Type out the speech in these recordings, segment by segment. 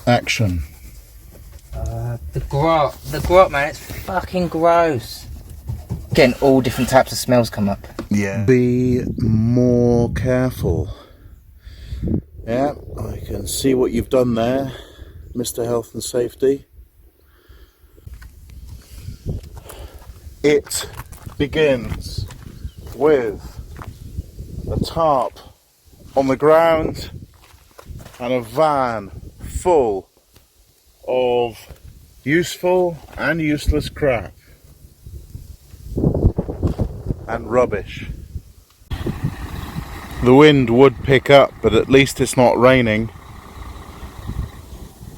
Action. The grot, man, it's fucking gross. Getting all different types of smells come up. Yeah. Be more careful. Yeah, I can see what you've done there, Mr. Health and Safety. It begins with a tarp on the ground and a van full of useful and useless crap and rubbish. The wind would pick up, but at least it's not raining.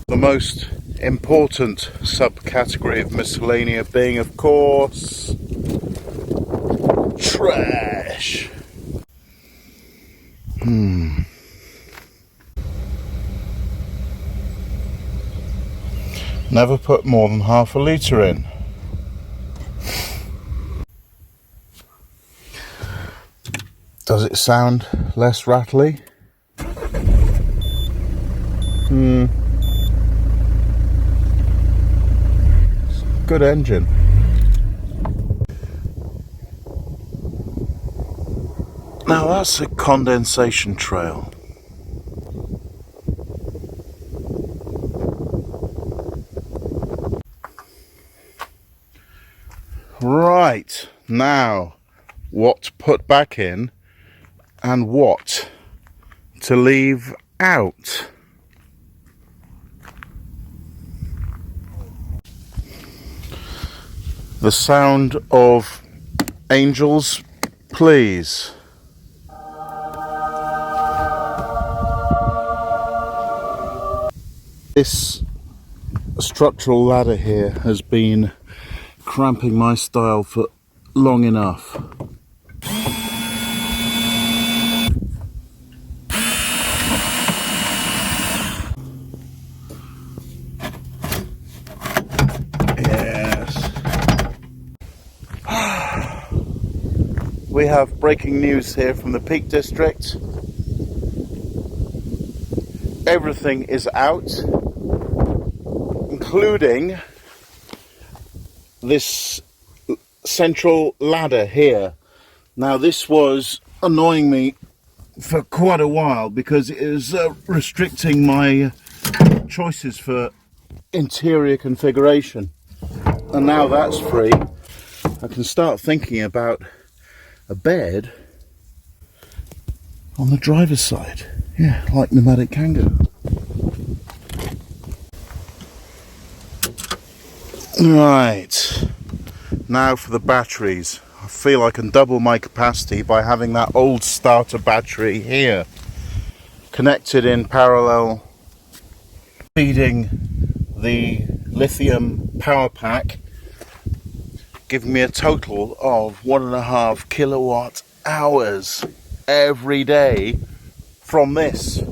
The most important subcategory of miscellanea being, of course, trash. Never put more than half a litre in. Does it sound less rattly? Good engine. Now that's a condensation trail. Right, now what to put back in and what to leave out. The sound of angels, please. This structural ladder here has been cramping my style for long enough. We have breaking news here from the Peak District. Everything is out, including this central ladder here. Now this was annoying me for quite a while because it is restricting my choices for interior configuration. And now that's free, I can start thinking about a bed on the driver's side. Yeah, like Nomadic Kangoo. Right, now for the batteries. I feel I can double my capacity by having that old starter battery here connected in parallel, feeding the lithium power pack, giving me a total of 1.5 kilowatt hours every day from this.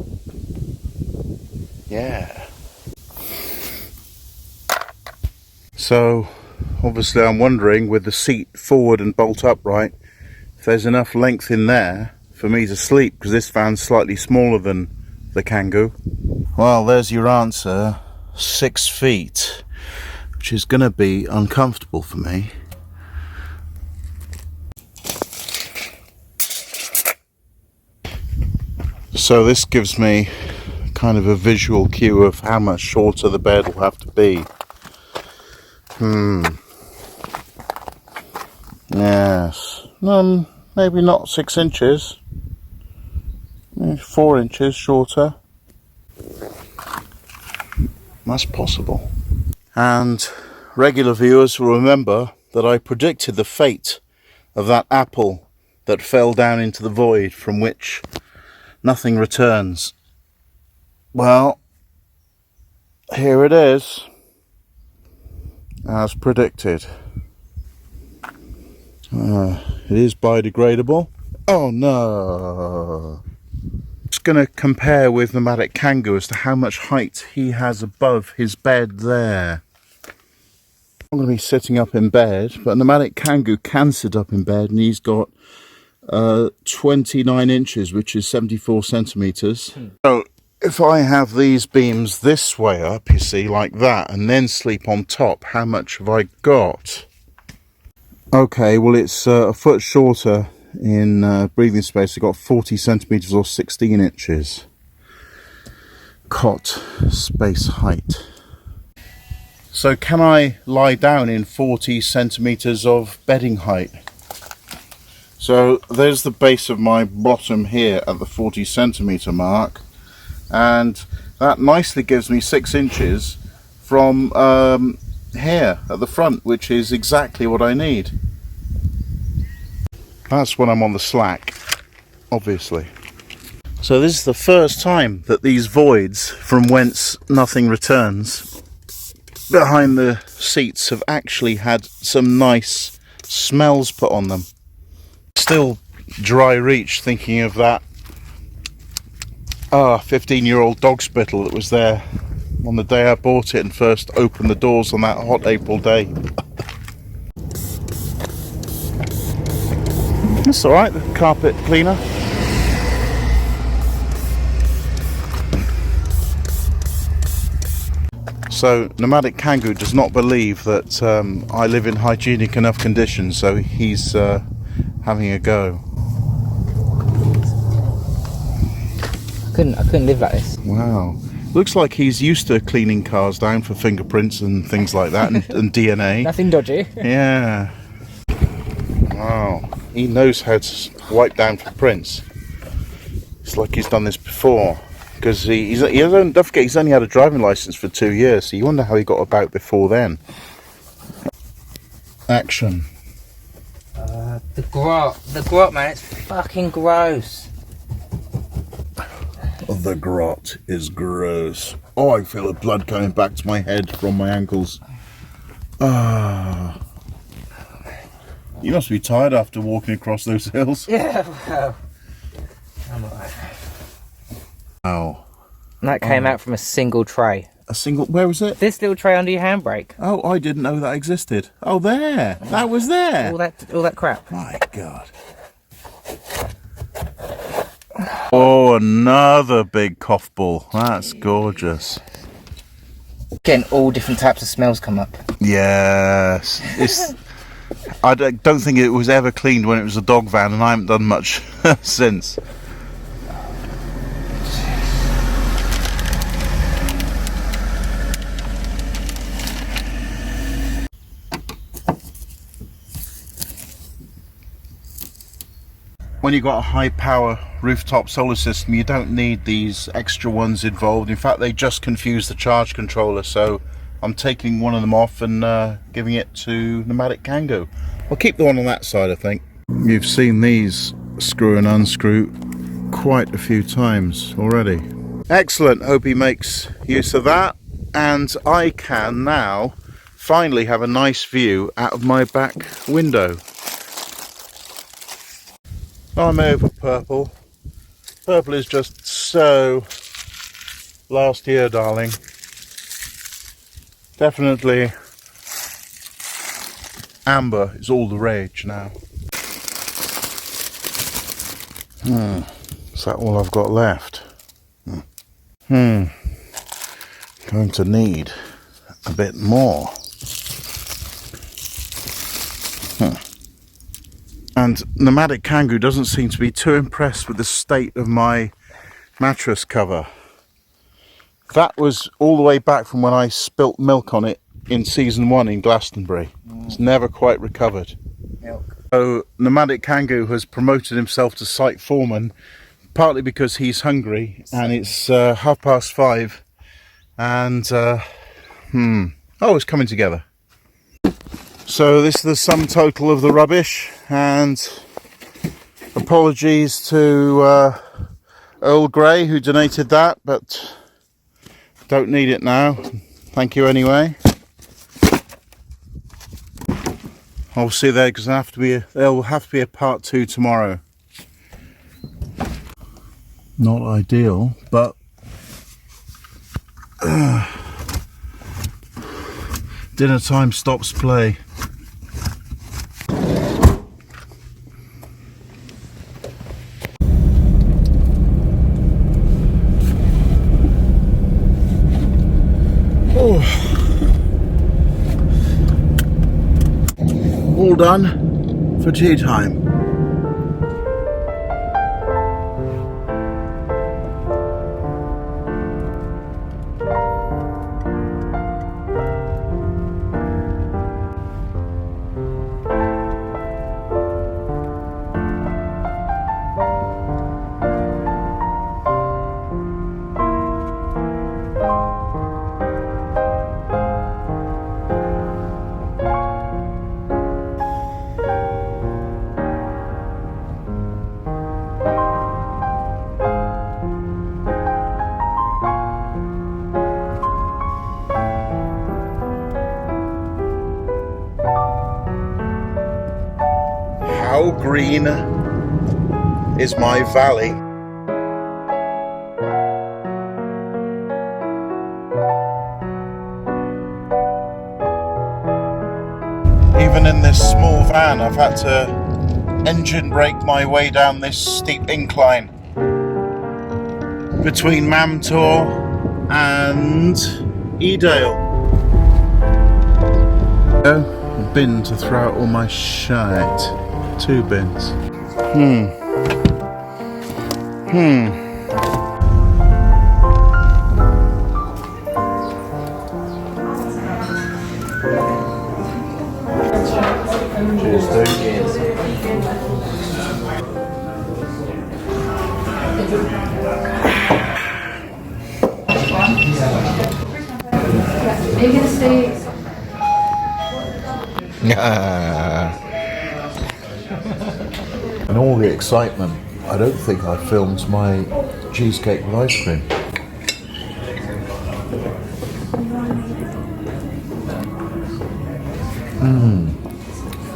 Yeah. So obviously I'm wondering, with the seat forward and bolt upright, if there's enough length in there for me to sleep, because this van's slightly smaller than the Kangoo. Well, there's your answer. 6 feet, which is going to be uncomfortable for me. So this gives me kind of a visual cue of how much shorter the bed will have to be. Yes. Maybe not 6 inches. Maybe 4 inches shorter. That's possible. And regular viewers will remember that I predicted the fate of that apple that fell down into the void from which nothing returns. Well, here it is, as predicted. It is biodegradable. Oh no! Just going to compare with Nomadic Kangoo as to how much height he has above his bed there. I'm going to be sitting up in bed, but Nomadic Kangoo can sit up in bed, and he's got 29 inches, which is 74 centimeters. So if I have these beams this way up, you see, like that, and then sleep on top, how much have I got? Okay, well, it's a foot shorter in breathing space. I've got 40 centimetres or 16 inches. Cot space height. So can I lie down in 40 centimetres of bedding height? So there's the base of my bottom here at the 40 centimetre mark, and that nicely gives me 6 inches from here at the front, which is exactly what I need. That's when I'm on the slack, obviously. So this is the first time that these voids from whence nothing returns behind the seats have actually had some nice smells put on them. Still dry reach thinking of that 15-year-old dog spittle that was there on the day I bought it and first opened the doors on that hot April day. That's alright, the carpet cleaner. So Nomadic Kangoo does not believe that I live in hygienic enough conditions, so he's having a go. I couldn't live like this. Wow. Looks like he's used to cleaning cars down for fingerprints and things like that, and DNA. Nothing dodgy. Yeah. Wow. He knows how to wipe down for prints. It's like he's done this before. Because don't forget, he's only had a driving licence for 2 years, so you wonder how he got about before then. Action. The grot, man, it's fucking gross. The grot is gross. Oh, I feel the blood coming back to my head from my ankles. Ah. You must be tired after walking across those hills. Yeah, well, I'm alright. Wow. And that came out from a single tray. A single, where was it? This little tray under your handbrake. Oh, I didn't know that existed. Oh, there. That was there. All that crap. My God. Oh, another big cough ball. That's gorgeous. Getting all different types of smells come up. Yes. I don't think it was ever cleaned when it was a dog van, and I haven't done much since. When you've got a high power rooftop solar system, you don't need these extra ones involved. In fact, they just confuse the charge controller, so I'm taking one of them off and giving it to Nomadic Kangoo. I'll keep the one on that side, I think. You've seen these screw and unscrew quite a few times already. Excellent, hope he makes use of that, and I can now finally have a nice view out of my back window. I'm over purple. Purple is just so last year, darling. Definitely amber is all the rage now. Is that all I've got left? Going to need a bit more. And Nomadic Kangoo doesn't seem to be too impressed with the state of my mattress cover. That was all the way back from when I spilt milk on it in season 1 in Glastonbury. It's never quite recovered. Milk. So Nomadic Kangoo has promoted himself to site foreman, partly because he's hungry and it's 5:30, and oh, it's coming together. So this is the sum total of the rubbish, and apologies to Earl Grey who donated that, but don't need it now. Thank you anyway. I'll see you there, because there will have to be a part 2 tomorrow. Not ideal, but dinner time stops play. All done for tea time. How green is my valley? Even in this small van, I've had to engine brake my way down this steep incline between Mam Tor and Edale. A bin to throw out all my shite. 2 bins. Cheers, dude. Vegan steak. And all the excitement, I don't think I filmed my cheesecake with ice cream.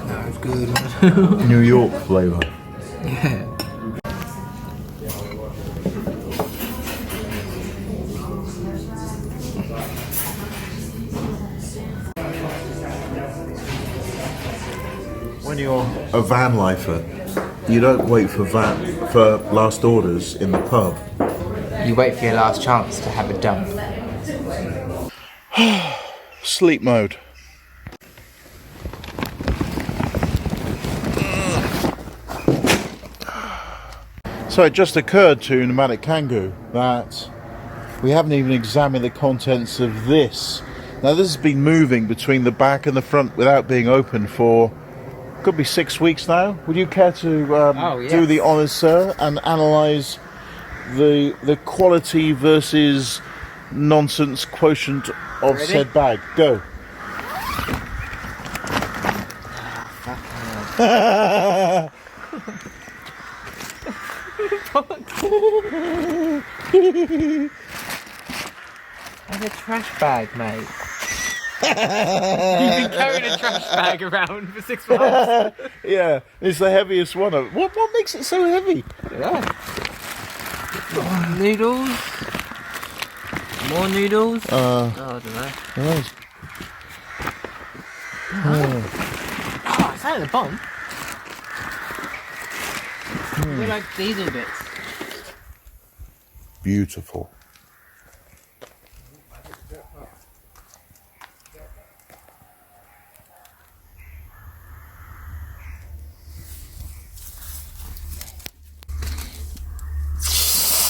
That was good. New York flavour. Yeah. When you're a van lifer, you don't wait for last orders in the pub. You wait for your last chance to have a dump. Sleep mode. So it just occurred to Nomadic Kangoo that we haven't even examined the contents of this. Now this has been moving between the back and the front without being opened for could be 6 weeks now. Would you care to do the honours, sir, and analyse the quality versus nonsense quotient of said bag? Go. That's a trash bag, mate. You've been carrying a trash bag around for 6 months. Yeah, it's the heaviest one. What makes it so heavy? Yeah. Noodles. More noodles. I don't know. Nice. Oh, it's out of the bottom. They're like diesel bits. Beautiful.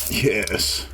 Yes.